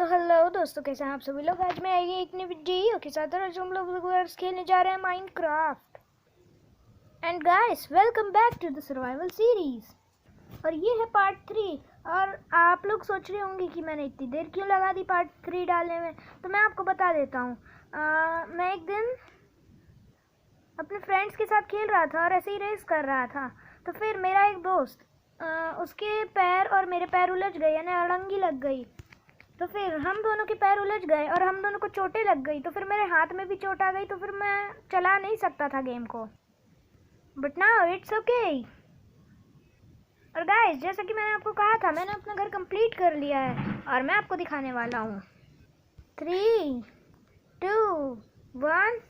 Hello दोस्तों, कैसे हैं आप सभी लोग। आज मैं आई एक नई वीडियो के साथ और आज हम लोग खेलने जा रहे हैं Minecraft. And guys, welcome back to the survival series. और ये है पार्ट 3। और आप लोग सोच रहे होंगे कि मैंने इतनी देर क्यों लगा दी पार्ट 3 डालने में। तो मैं आपको बता देता हूँ। मैं एक दिन अपने फ्रेंड्स के साथ खेल रहा था और ऐसे ही रेस कर रहा था। तो फिर मेरा एक दोस्त, उसके पैर और मेरे पैर उलझ गए, यानी अड़ंगी लग गई। तो फिर हम दोनों के पैर उलझ गए और हम दोनों को चोटें लग गई। तो फिर मेरे हाथ में भी चोट आ गई। तो फिर मैं चला नहीं सकता था गेम को। But now it's okay. और गाइस, जैसा कि मैंने आपको कहा था, मैंने अपना घर कंप्लीट कर लिया है और मैं आपको दिखाने वाला हूँ। 3, 2, 1।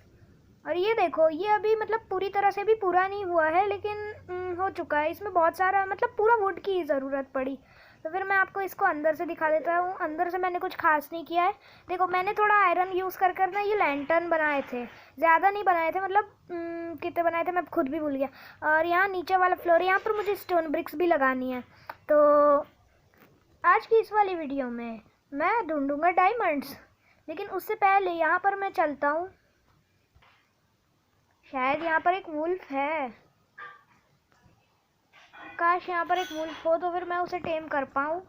और ये देखो, ये अभी मतलब पूरी तरह से भी पूरा नहीं हुआ है, लेकिन हो चुका है। इसमें बहुत सारा मतलब पूरा वुड की ज़रूरत पड़ी। तो फिर मैं आपको इसको अंदर से दिखा देता हूँ। अंदर से मैंने कुछ खास नहीं किया है। देखो, मैंने थोड़ा आयरन यूज़ कर कर ना ये लैंटर्न बनाए थे। ज़्यादा नहीं बनाए थे, मतलब कितने बनाए थे मैं खुद भी भूल गया। और यहाँ नीचे वाला फ्लोर, यहाँ पर मुझे स्टोन ब्रिक्स भी लगानी है। तो आज की इस वाली वीडियो में मैं ढूंढूंगा डायमंड्स। लेकिन उससे पहले यहाँ पर मैं चलता हूँ। शायद यहाँ पर एक वुल्फ है। काश यहाँ पर एक वुल्फ हो तो फिर मैं उसे टेम कर पाऊँ।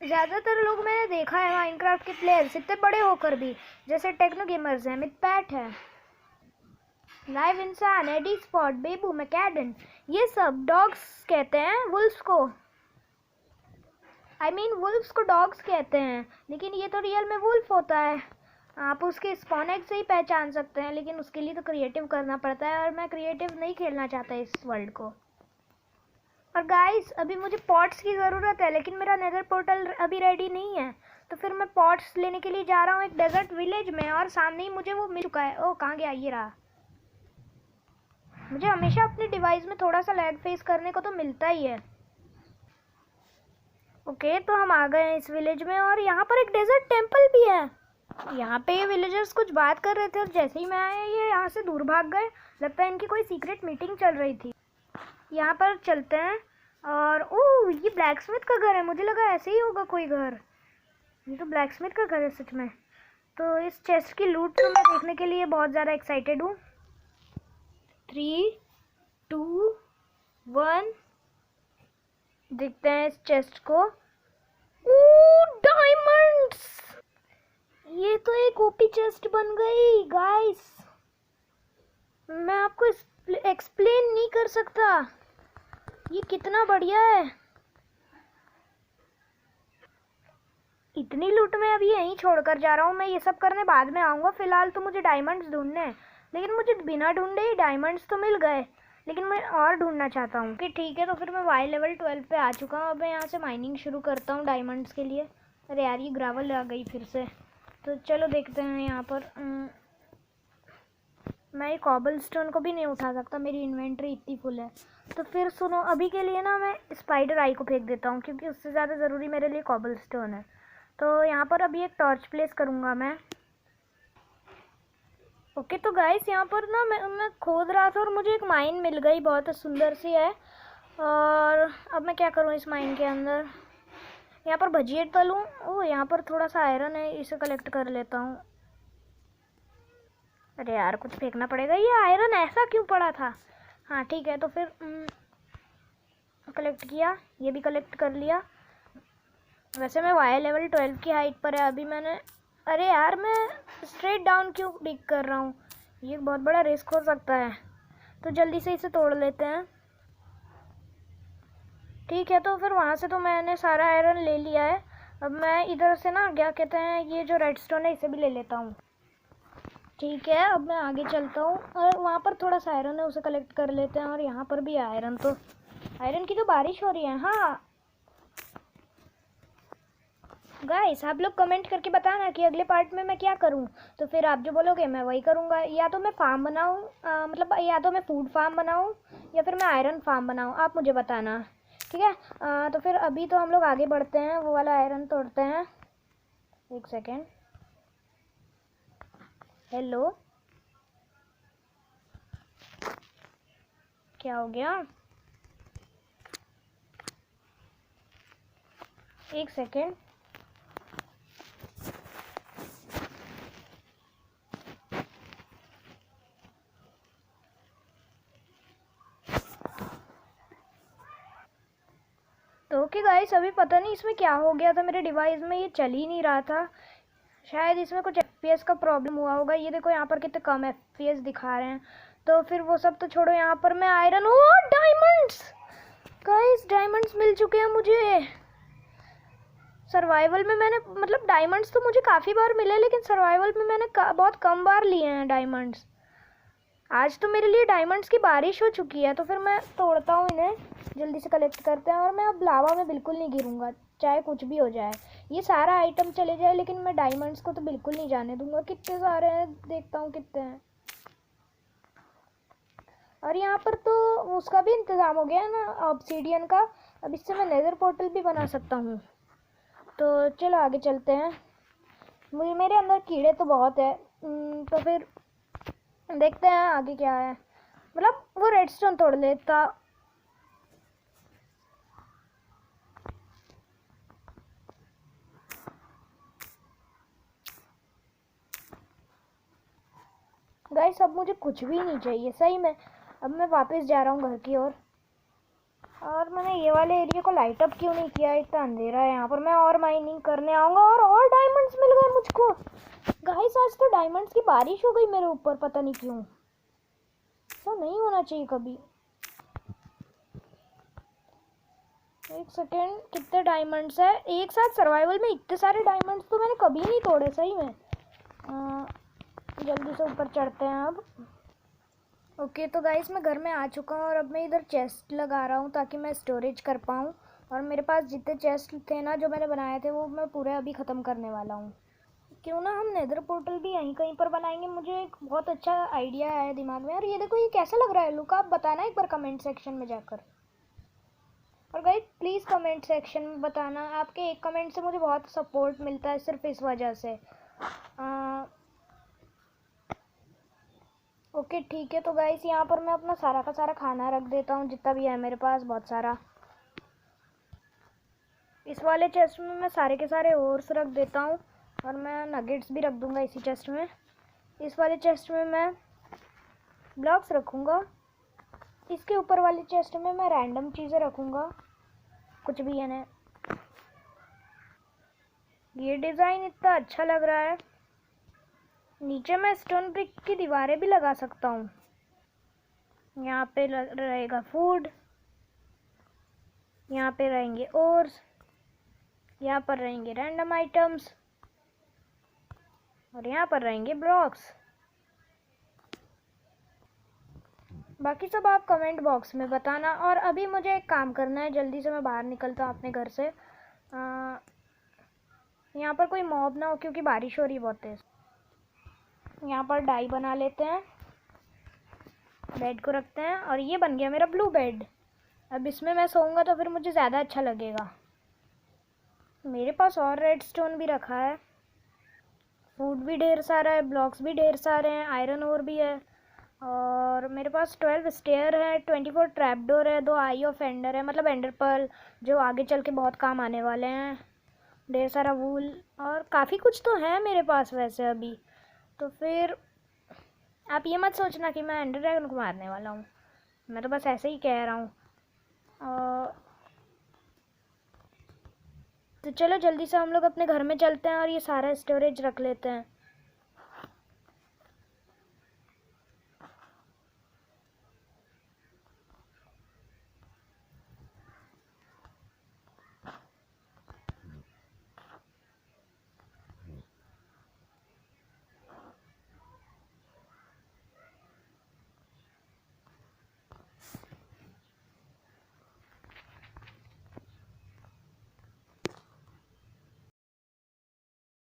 ज़्यादातर लोग मैंने देखा है माइनक्राफ्ट के प्लेयर्स इतने बड़े होकर भी, जैसे टेक्नो गेमर्स है, मिथपैट है, लाइव इंसान, एडी स्पॉट, बेबू, मैकेडन, ये सब डॉग्स कहते हैं वुल्फ्स को। वुल्फ्स को डॉग्स कहते हैं, लेकिन ये तो रियल में वुल्फ होता है। आप उसके स्पॉन एग से ही पहचान सकते हैं, लेकिन उसके लिए तो क्रिएटिव करना पड़ता है और मैं क्रिएटिव नहीं खेलना चाहता इस वर्ल्ड को। और गाइस, अभी मुझे पॉट्स की ज़रूरत है, लेकिन मेरा नेदर पोर्टल अभी रेडी नहीं है। तो फिर मैं पॉट्स लेने के लिए जा रहा हूँ एक डेजर्ट विलेज में, और सामने ही मुझे वो मिल चुका है। ओह, कहाँ गया? ये रहा। मुझे हमेशा अपने डिवाइस में थोड़ा सा लैग फेस करने को तो मिलता ही है। ओके, तो हम आ गए हैं इस विलेज में और यहाँ पर एक डेजर्ट टेम्पल भी है। यहाँ पे ये विलेजर्स कुछ बात कर रहे थे और जैसे ही मैं आया ये यहाँ से दूर भाग गए। लगता है इनकी कोई सीक्रेट मीटिंग चल रही थी। यहाँ पर चलते हैं। और ओह, ये ब्लैकस्मिथ का घर है। मुझे लगा ऐसे ही होगा कोई घर। ये तो ब्लैकस्मिथ का घर है सच में। तो इस चेस्ट की लूट को मैं देखने के लिए बहुत ज़्यादा एक्साइटेड हूँ। 3, 2, 1। देखते हैं इस चेस्ट को। ओह, डायमंड्स! ये तो एक ओपी चेस्ट बन गई गाइस। मैं आपको एक्सप्लेन नहीं कर सकता ये कितना बढ़िया है। इतनी लूट मैं अभी यहीं छोड़कर जा रहा हूँ। मैं ये सब करने बाद में आऊँगा। फ़िलहाल तो मुझे डायमंड्स ढूंढने हैं, लेकिन मुझे बिना ढूंढे ही डायमंड्स तो मिल गए, लेकिन मैं और ढूंढना चाहता हूँ। कि ठीक है, तो फिर मैं वाई लेवल 12 पे आ चुका हूँ। अब मैं यहाँ से माइनिंग शुरू करता हूँ डायमंड्स के लिए। अरे यार, ये ग्रावल आ गई फिर से। तो चलो देखते हैं यहाँ पर। मैं ये कॉबल स्टोन को भी नहीं उठा सकता, मेरी इन्वेंट्री इतनी फुल है। तो फिर सुनो, अभी के लिए ना मैं स्पाइडर आई को फेंक देता हूँ, क्योंकि उससे ज़्यादा ज़रूरी मेरे लिए कॉबल स्टोन है। तो यहाँ पर अभी एक टॉर्च प्लेस करूँगा मैं। ओके, तो गाइस, यहाँ पर ना मैं खोद रहा था और मुझे एक माइन मिल गई, बहुत सुंदर सी है। और अब मैं क्या करूँ इस माइन के अंदर? यहाँ पर भजिए तलूँ। ओह, यहाँ पर थोड़ा सा आयरन है, इसे कलेक्ट कर लेता हूँ। अरे यार, कुछ फेंकना पड़ेगा। ये आयरन ऐसा क्यों पड़ा था? हाँ ठीक है, तो फिर कलेक्ट किया, ये भी कलेक्ट कर लिया। वैसे मैं वाई लेवल 12 की हाइट पर है अभी। मैंने, अरे यार, मैं स्ट्रेट डाउन क्यों डिग कर रहा हूँ? ये बहुत बड़ा रिस्क हो सकता है, तो जल्दी से इसे तोड़ लेते हैं। ठीक है, तो फिर वहाँ से तो मैंने सारा आयरन ले लिया है। अब मैं इधर से ना, क्या कहते हैं, ये जो रेडस्टोन है इसे भी ले लेता हूँ। ठीक है, अब मैं आगे चलता हूँ और वहाँ पर थोड़ा सा आयरन है, उसे कलेक्ट कर लेते हैं। और यहाँ पर भी आयरन, तो आयरन की तो बारिश हो रही है। हाँ गाइस, आप लोग कमेंट करके बताना कि अगले पार्ट में मैं क्या करूं। तो फिर आप जो बोलोगे मैं वही करूंगा। या तो मैं फार्म बनाऊं, मतलब या तो मैं फूड फार्म बनाऊं, या फिर मैं आयरन फार्म बनाऊं। आप मुझे बताना, ठीक है। तो फिर अभी तो हम लोग आगे बढ़ते हैं, वो वाला आयरन तोड़ते हैं। एक सेकेंड। हेलो, क्या हो गया? एक सेकेंड। ओके गाइस, अभी पता नहीं इसमें क्या हो गया था, मेरे डिवाइस में ये चल ही नहीं रहा था। शायद इसमें कुछ FPS का प्रॉब्लम हुआ होगा। ये देखो यहाँ पर कितने कम FPS दिखा रहे हैं। तो फिर वो सब तो छोड़ो, यहाँ पर मैं आयरन और डायमंड्स, गाइस डायमंड्स मिल चुके हैं मुझे। सर्वाइवल में मैंने मतलब डायमंड्स तो मुझे काफ़ी बार मिले, लेकिन सर्वाइवल में मैंने बहुत कम बार लिए हैं डायमंड्स। आज तो मेरे लिए डायमंड्स की बारिश हो चुकी है, तो फिर मैं तोड़ता हूँ इन्हें, जल्दी से कलेक्ट करते हैं। और मैं अब लावा में बिल्कुल नहीं गिरूंगा, चाहे कुछ भी हो जाए, ये सारा आइटम चले जाए, लेकिन मैं डायमंड्स को तो बिल्कुल नहीं जाने दूंगा। कितने सारे हैं, देखता हूँ कितने हैं। और यहाँ पर तो उसका भी इंतज़ाम हो गया है ना, ऑब्सीडियन का। अब इससे मैं नेदर पोर्टल भी बना सकता हूँ। तो चलो आगे चलते हैं। मेरे अंदर कीड़े तो बहुत है, तो फिर देखते हैं आगे क्या है। मतलब वो रेडस्टोन तोड़ लेता। गाइस अब मुझे कुछ भी नहीं चाहिए सही में। अब मैं वापस जा रहा हूँ घर की ओर। और मैंने ये वाले एरिया को लाइट अप क्यों नहीं किया, इतना अंधेरा है यहाँ पर। मैं और माइनिंग करने आऊँगा और डायमंड्स मिल गए मुझको। गाइस आज तो डायमंड्स की बारिश हो गई मेरे ऊपर, पता नहीं क्यों। तो नहीं होना चाहिए कभी। एक सेकेंड, कितने डायमंड्स है एक साथ सर्वाइवल में? इतने सारे डायमंड्स तो मैंने कभी नहीं तोड़े सही में। जल्दी से ऊपर चढ़ते हैं अब। ओके तो गाइस मैं घर में आ चुका हूँ और अब मैं इधर चेस्ट लगा रहा हूँ ताकि मैं स्टोरेज कर पाऊँ। और मेरे पास जितने चेस्ट थे ना जो मैंने बनाए थे, वो मैं पूरे अभी ख़त्म करने वाला हूँ। क्यों ना हम नेदर पोर्टल भी यहीं कहीं पर बनाएंगे। मुझे एक बहुत अच्छा आइडिया है दिमाग में। और ये देखो, ये कैसा लग रहा है लुक, आप बताना एक बार कमेंट सेक्शन में जाकर। और गाइस प्लीज़ कमेंट सेक्शन में बताना, आपके एक कमेंट से मुझे बहुत सपोर्ट मिलता है सिर्फ इस वजह से। ओके ठीक है, तो गाइस यहाँ पर मैं अपना सारा का सारा खाना रख देता हूँ, जितना भी है मेरे पास बहुत सारा। इस वाले चेस्ट में मैं सारे के सारे ओर्स रख देता हूँ, और मैं नगेट्स भी रख दूँगा इसी चेस्ट में। इस वाले चेस्ट में मैं ब्लॉक्स रखूँगा। इसके ऊपर वाले चेस्ट में मैं रैंडम चीज़ें रखूँगा, कुछ भी है ना। ये डिज़ाइन इतना अच्छा लग रहा है। नीचे मैं स्टोन ब्रिक की दीवारें भी लगा सकता हूँ। यहाँ पे रहेगा फूड, यहाँ पे रहेंगे ओर्स, यहाँ पर रहेंगे रैंडम आइटम्स, और यहाँ पर रहेंगे ब्लॉक्स। बाकी सब आप कमेंट बॉक्स में बताना। और अभी मुझे एक काम करना है, जल्दी से मैं बाहर निकलता हूँ अपने घर से। यहाँ पर कोई मॉब ना हो क्योंकि बारिश हो रही बहुत तेज़। यहाँ पर डाई बना लेते हैं, बेड को रखते हैं, और ये बन गया मेरा ब्लू बेड। अब इसमें मैं सोऊंगा तो फिर मुझे ज़्यादा अच्छा लगेगा। मेरे पास और रेडस्टोन भी रखा है, फूड भी ढेर सारा है, ब्लॉक्स भी ढेर सारे हैं, आयरन ओर भी है, और मेरे पास 12 स्टेयर है, 24 ट्रैपडोर है, 2 आई ऑफ एंडर है, मतलब एंडर पर्ल जो आगे चल के बहुत काम आने वाले हैं, ढेर सारा वूल, और काफ़ी कुछ तो है मेरे पास वैसे अभी। तो फिर आप ये मत सोचना कि मैं एंडर ड्रैगन को मारने वाला हूँ, मैं तो बस ऐसे ही कह रहा हूँ। तो चलो जल्दी से हम लोग अपने घर में चलते हैं और ये सारा स्टोरेज रख लेते हैं।